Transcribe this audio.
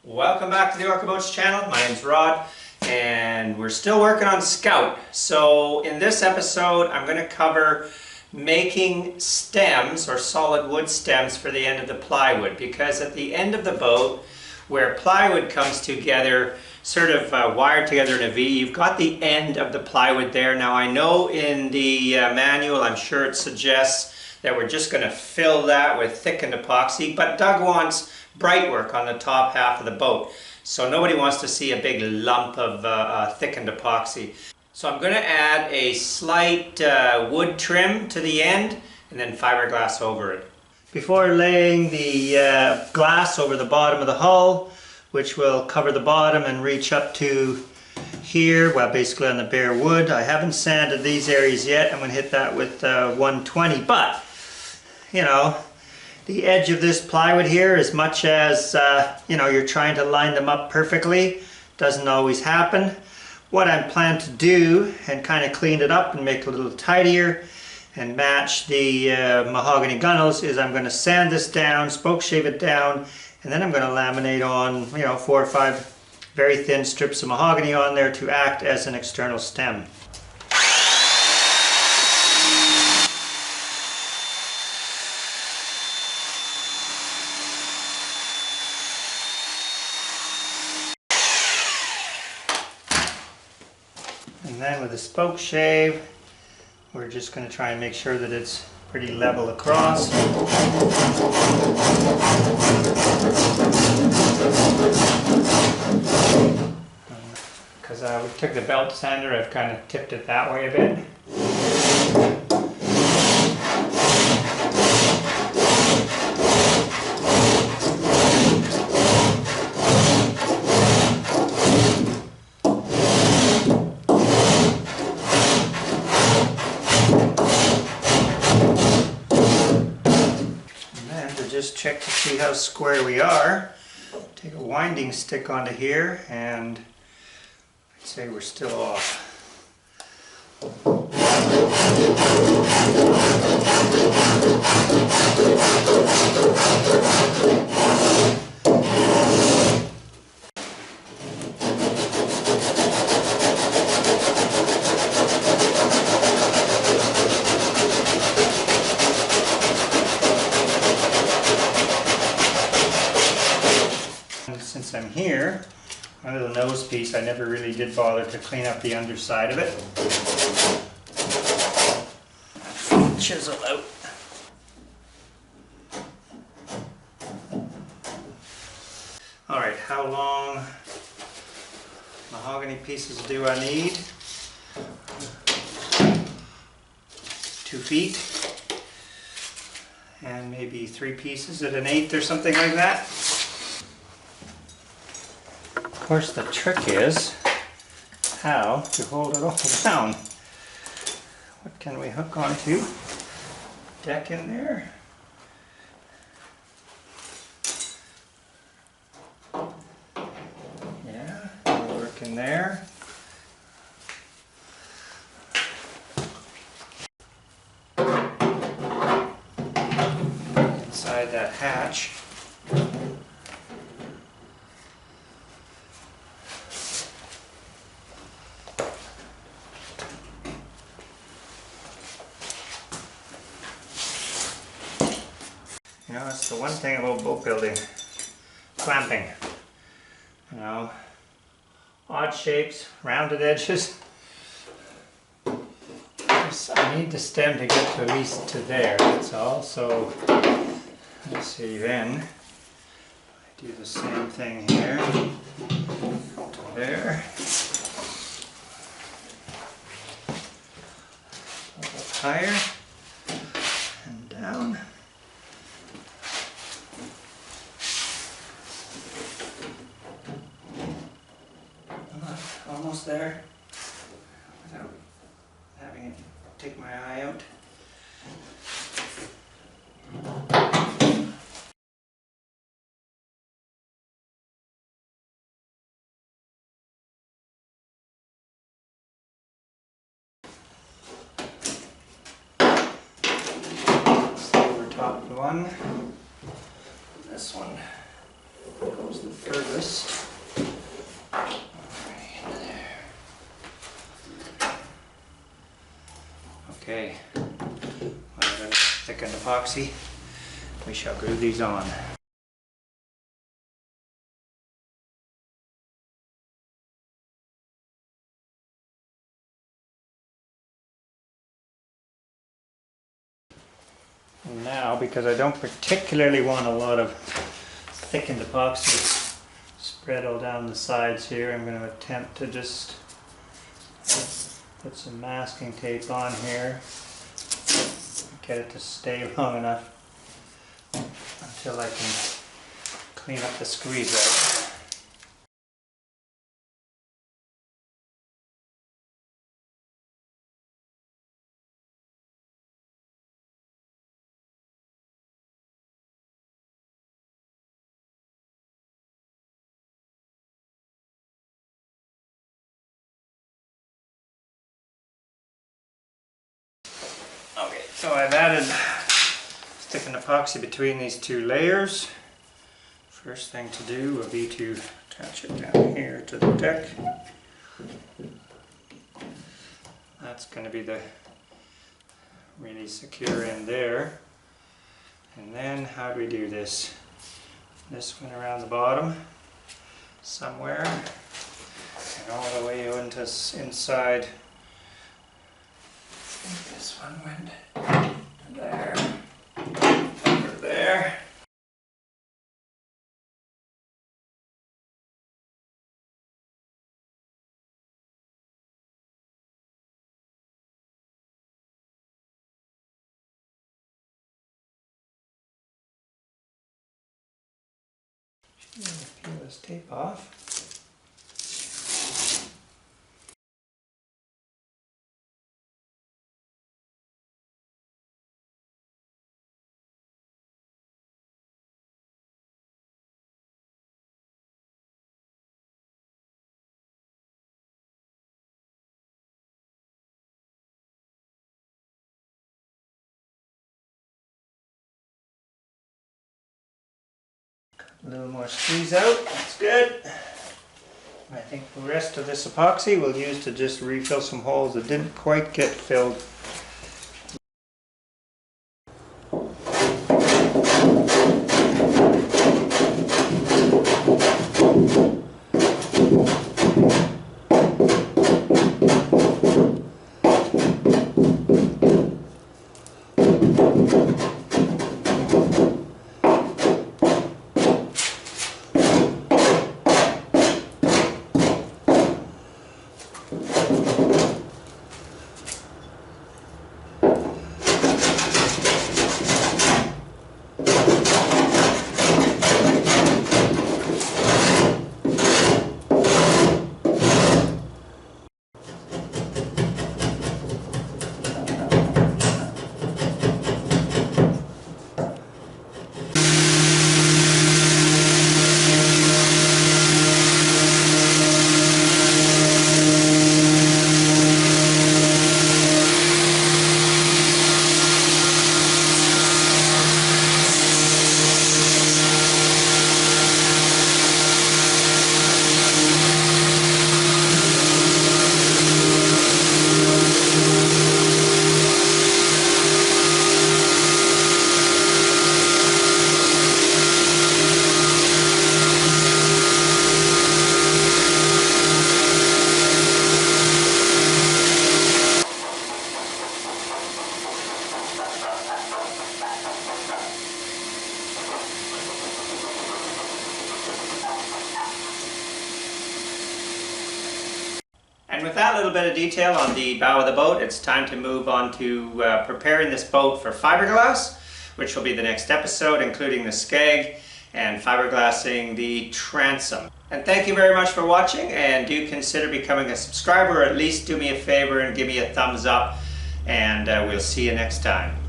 Welcome back to the Orca Boats channel. My name's Rod and we're still working on Scout. So in this episode I'm going to cover making stems or solid wood stems for the end of the plywood, because at the end of the boat where plywood comes together, sort of wired together in a V, you've got the end of the plywood there. Now I know in the manual, I'm sure it suggests that we're just going to fill that with thickened epoxy, but Doug wants bright work on the top half of the boat. So nobody wants to see a big lump of thickened epoxy. So I'm going to add a slight wood trim to the end and then fiberglass over it. Before laying the glass over the bottom of the hull, which will cover the bottom and reach up to here, well basically on the bare wood, I haven't sanded these areas yet. I'm going to hit that with 120, but you know, the edge of this plywood here, as much as you know, you're trying to line them up perfectly, doesn't always happen. What I'm planning to do, and kind of clean it up and make it a little tidier and match the mahogany gunnels, is I'm going to sand this down, spoke shave it down, and then I'm going to laminate on, you know, 4 or 5 very thin strips of mahogany on there to act as an external stem. And then with a spoke shave, we're just going to try and make sure that it's pretty level across. Because we took the belt sander, I've kind of tipped it that way a bit. Just check to see how square we are. Take a winding stick onto here and I'd say we're still off. Since I'm here, under the nose piece, I never really did bother to clean up the underside of it. Chisel out. Alright, how long mahogany pieces do I need? 2 feet. And maybe 3 pieces at 1/8 or something like that. Of course, the trick is how to hold it all down. What can we hook onto? Deck in there. Yeah, it'll work in there. Inside that hatch. You know, that's the one thing about boat building. Clamping. You know, odd shapes, rounded edges. I need the stem to get to at least to there, that's all. So, let's see then. I do the same thing here. To there. A little higher. And down. Almost there, without having it take my eye out. So over top one, this one goes the curveless. Okay, with a thickened epoxy, we shall glue these on. And now, because I don't particularly want a lot of thickened epoxy spread all down the sides here, I'm going to attempt to just put some masking tape on here, get it to stay long enough until I can clean up the squeeze out. Okay, so I've added thickened epoxy between these two layers. First thing to do will be to attach it down here to the deck. That's going to be the really secure end there. And then how do we do this? This one around the bottom somewhere and all the way into inside. I think this one went there, over there. Peel this tape off. A little more squeeze out, that's good. I think the rest of this epoxy we'll use to just refill some holes that didn't quite get filled. And with that little bit of detail on the bow of the boat, it's time to move on to preparing this boat for fiberglass, which will be the next episode, including the skeg and fiberglassing the transom. And thank you very much for watching, and do consider becoming a subscriber, or at least do me a favor and give me a thumbs up, and we'll see you next time.